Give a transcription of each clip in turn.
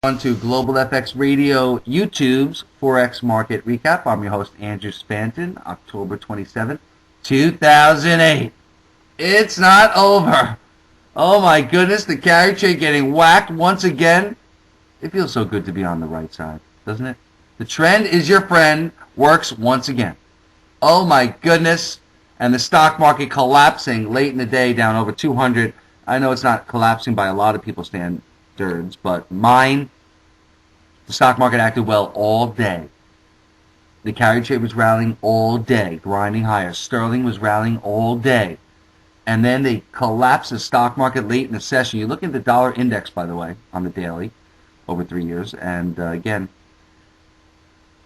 On to Global FX Radio YouTube's Forex Market Recap. I'm your host, Andrew Spanton, October 27th, 2008. It's not over. Oh my goodness, the carry trade getting whacked once again. It feels so good to be on the right side, doesn't it? The trend is your friend, works once again. Oh my goodness. And the stock market collapsing late in the day, down over 200. I know it's not collapsing by a lot of people's standards, but mine, the stock market acted well all day. The carry trade was rallying all day, grinding higher. Sterling was rallying all day. And then they collapsed the stock market late in the session. You look at the dollar index, by the way, on the daily over 3 years. And again,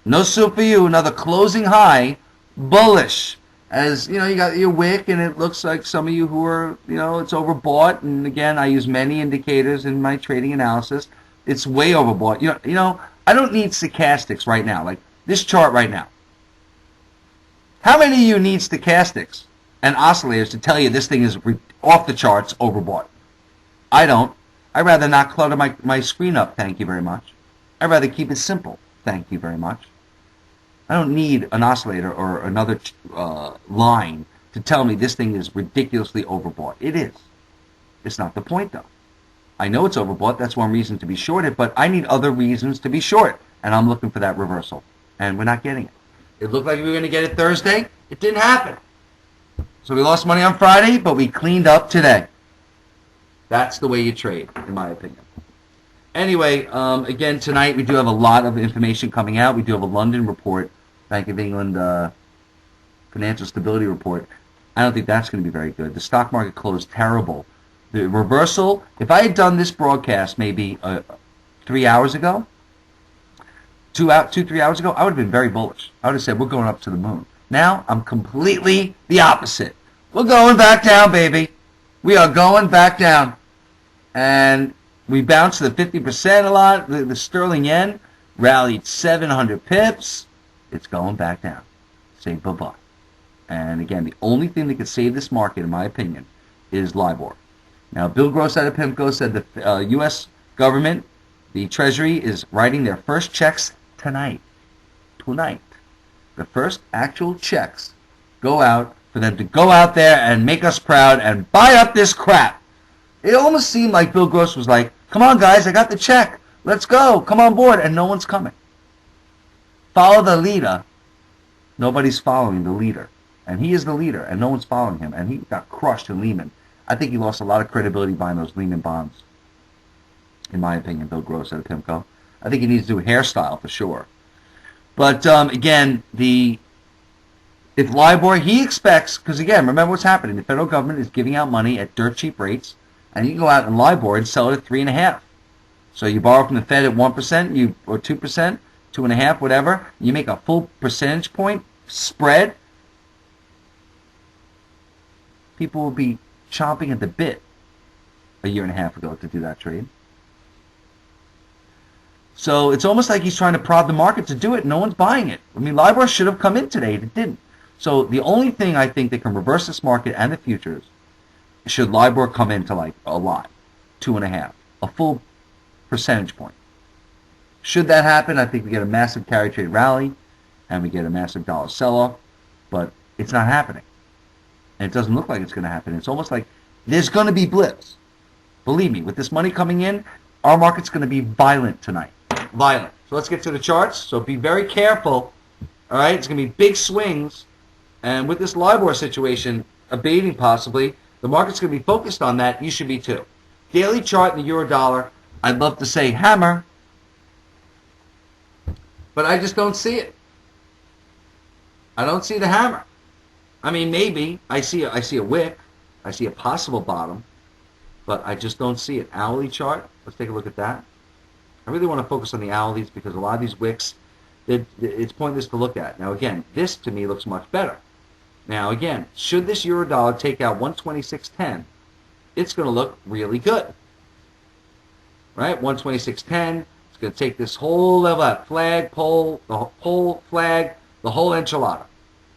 no soup for you. Another closing high, bullish. As you know, you got your wick, and it looks like some of you who are, it's overbought. And again, I use many indicators in my trading analysis. It's way overbought. I don't need stochastics right now, like this chart right now. How many of you need stochastics and oscillators to tell you this thing is off the charts, overbought? I don't. I'd rather not clutter my screen up, thank you very much. I'd rather keep it simple, thank you very much. I don't need an oscillator or another line to tell me this thing is ridiculously overbought. It is. It's not the point, though. I know it's overbought. That's one reason to be short it, but I need other reasons to be short, and I'm looking for that reversal, and we're not getting it. It looked like we were going to get it Thursday. It didn't happen. So we lost money on Friday, but we cleaned up today. That's the way you trade, in my opinion. Anyway, again, tonight we do have a lot of information coming out. We do have a London report, Bank of England financial stability report. I don't think that's going to be very good. The stock market closed terrible. The reversal, if I had done this broadcast maybe 3 hours ago, 3 hours ago, I would have been very bullish. I would have said, we're going up to the moon. Now, I'm completely the opposite. We're going back down, baby. We are going back down. And we bounced to the 50% a lot. The sterling yen rallied 700 pips. It's going back down. Say bye-bye. And again, the only thing that could save this market, in my opinion, is LIBOR. Now, Bill Gross out of PIMCO said the U.S. government, the Treasury, is writing their first checks tonight. Tonight. The first actual checks go out for them to go out there and make us proud and buy up this crap. It almost seemed like Bill Gross was like, come on, guys, I got the check. Let's go. Come on board. And no one's coming. Follow the leader. Nobody's following the leader. And he is the leader, and no one's following him. And he got crushed in Lehman. I think he lost a lot of credibility buying those Lehman bonds, in my opinion, Bill Gross out of PIMCO. I think he needs to do a hairstyle for sure. But, again, if LIBOR, he expects, because, again, remember what's happening. The federal government is giving out money at dirt cheap rates. And you can go out in LIBOR and sell it at 3.5. So you borrow from the Fed at 1%, or 2%, 2.5, whatever. You make a full percentage point spread. People will be chomping at the bit a year and a half ago to do that trade. So it's almost like he's trying to prod the market to do it. No one's buying it. I mean, LIBOR should have come in today. It didn't. So the only thing I think that can reverse this market and the futures, should LIBOR come into like a lot, 2.5, a full percentage point. Should that happen, I think we get a massive carry trade rally and we get a massive dollar sell-off, but it's not happening. And it doesn't look like it's going to happen. It's almost like there's going to be blips. Believe me, with this money coming in, our market's going to be violent tonight. Violent. So let's get to the charts. So be very careful. All right, it's going to be big swings. And with this LIBOR situation abating possibly, the market's going to be focused on that. You should be too. Daily chart in the euro dollar, I'd love to say hammer, but I just don't see it. I don't see the hammer. I mean, maybe I see a wick, I see a possible bottom, but I just don't see it. Hourly chart, let's take a look at that. I really want to focus on the hourlies because a lot of these wicks, it's pointless to look at. Now again, this to me looks much better. Now again, should this euro dollar take out 126.10, it's going to look really good. Right? 126.10, it's going to take this whole level out. Flag, pole, the whole flag, the whole enchilada.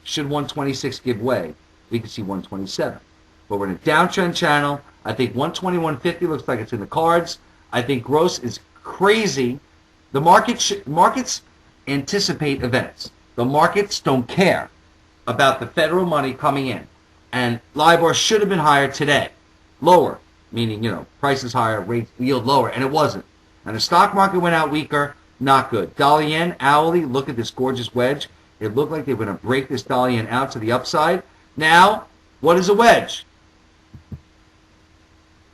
Should 126 give way, we can see 127. But we're in a downtrend channel. I think 121.50 looks like it's in the cards. I think Gross is crazy. The markets anticipate events. The markets don't care about the federal money coming in. And LIBOR should have been higher today. Lower, meaning, prices higher, rates yield lower, and it wasn't. And the stock market went out weaker, not good. Dollar yen, hourly, look at this gorgeous wedge. It looked like they were going to break this dollar yen out to the upside. Now, what is a wedge?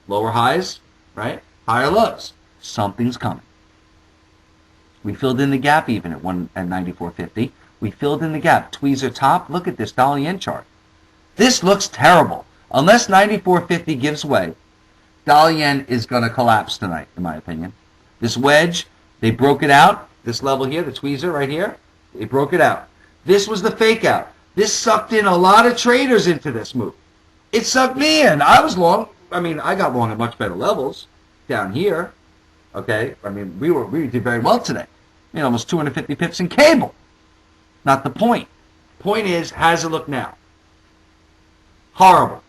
Lower highs, right? Higher lows. Something's coming. We filled in the gap even at 94.50. We filled in the gap. Tweezer top. Look at this dollar yen chart. This looks terrible. Unless 94.50 gives way, dollar yen is going to collapse tonight, in my opinion. This wedge, they broke it out. This level here, the tweezer right here, they broke it out. This was the fake out. This sucked in a lot of traders into this move. It sucked me in. I was long. I got long at much better levels down here. Okay? We did very well today. Almost 250 pips in cable. Not the point. Point is, how does it look now? Horrible.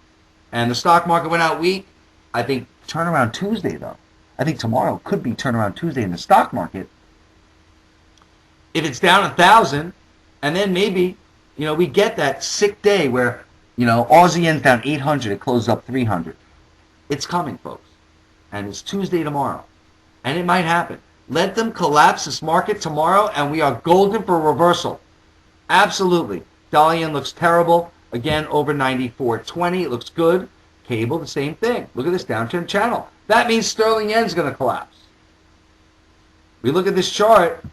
And the stock market went out weak. I think turnaround Tuesday, though. I think tomorrow could be turnaround Tuesday in the stock market. If it's down 1,000, and then maybe, we get that sick day where, Aussie yen's down 800, it closes up 300. It's coming, folks. And it's Tuesday tomorrow. And it might happen. Let them collapse this market tomorrow, and we are golden for a reversal. Absolutely. Dollar yen looks terrible. Again, over 94.20. It looks good. Cable, the same thing. Look at this downtrend channel. That means sterling yen's going to collapse. We look at this chart.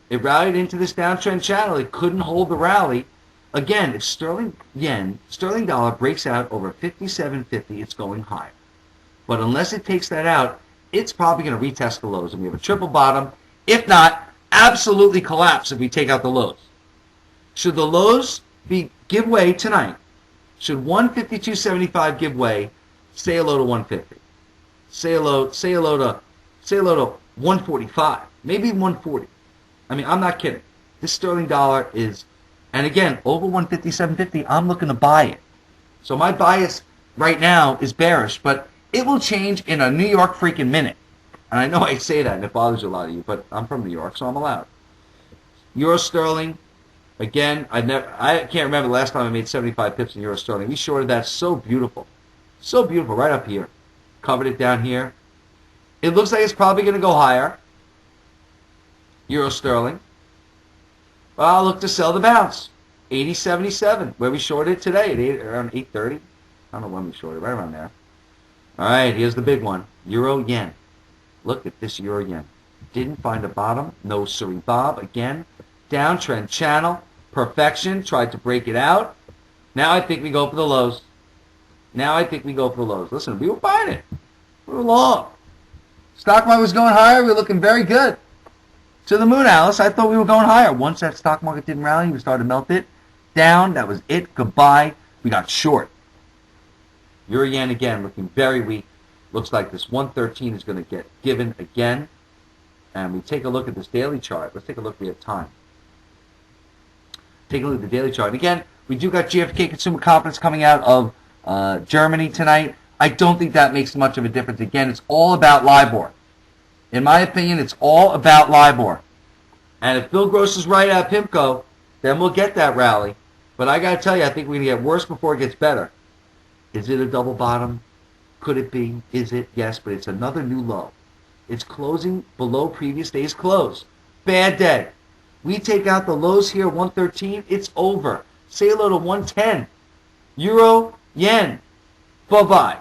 It rallied into this downtrend channel. It couldn't hold the rally. Again, if sterling dollar breaks out over 57.50, it's going higher. But unless it takes that out, it's probably going to retest the lows. And we have a triple bottom. If not, absolutely collapse if we take out the lows. Should the lows give way tonight? Should 152.75 give way? Say hello to 150. Say hello to 145. Maybe 140. I'm not kidding. This sterling dollar is, and again, over 157.50, I'm looking to buy it. So my bias right now is bearish, but it will change in a New York freaking minute. And I know I say that and it bothers a lot of you, but I'm from New York, so I'm allowed. Euro sterling, again, I can't remember the last time I made 75 pips in euro sterling. We shorted that so beautiful. So beautiful, right up here. Covered it down here. It looks like it's probably going to go higher. Euro sterling. Well, I'll look to sell the bounce. 80.77, where we shorted today at around 8:30. I don't know when we shorted, right around there. All right, here's the big one. Euro yen. Look at this euro yen. Didn't find a bottom. No siree bob. Again, downtrend channel. Perfection. Tried to break it out. Now I think we go for the lows. Listen, we were buying it. We were long. Stock market was going higher. We were looking very good. To the moon, Alice. I thought we were going higher. Once that stock market didn't rally, we started to melt it down. That was it. Goodbye. We got short. Euro yen again looking very weak. Looks like this 113 is going to get given again. And we take a look at this daily chart. Let's take a look. We have time. Take a look at the daily chart. Again, we do got GFK consumer confidence coming out of Germany tonight. I don't think that makes much of a difference. Again, it's all about LIBOR. In my opinion, it's all about LIBOR. And if Bill Gross is right at PIMCO, then we'll get that rally. But I got to tell you, I think we're going to get worse before it gets better. Is it a double bottom? Could it be? Is it? Yes, but it's another new low. It's closing below previous day's close. Bad day. We take out the lows here, 113, it's over. Say hello to 110. Euro, yen. Bye-bye.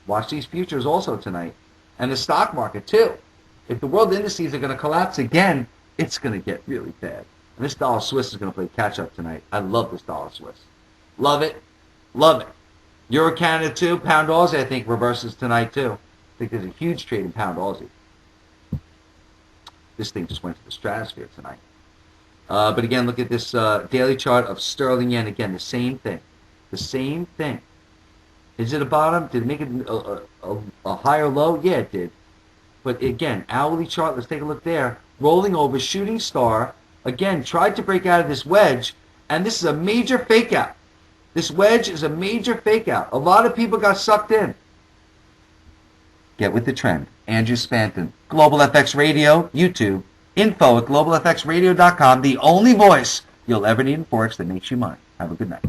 Watch these futures also tonight. And the stock market, too. If the world indices are going to collapse again, it's going to get really bad. And this dollar Swiss is going to play catch-up tonight. I love this dollar Swiss. Love it. Love it. Euro Canada, too. Pound Aussie, I think, reverses tonight, too. I think there's a huge trade in Pound Aussie. This thing just went to the stratosphere tonight. But again, look at this daily chart of sterling yen. Again, the same thing. The same thing. Is it a bottom? Did it make it a higher low? Yeah, it did. But again, hourly chart, let's take a look there. Rolling over, shooting star. Again, tried to break out of this wedge. And this is a major fake out. This wedge is a major fake out. A lot of people got sucked in. Get with the trend. Andrew Spanton, Global FX Radio, YouTube, info at globalfxradio.com, the only voice you'll ever need in Forex that makes you money. Have a good night.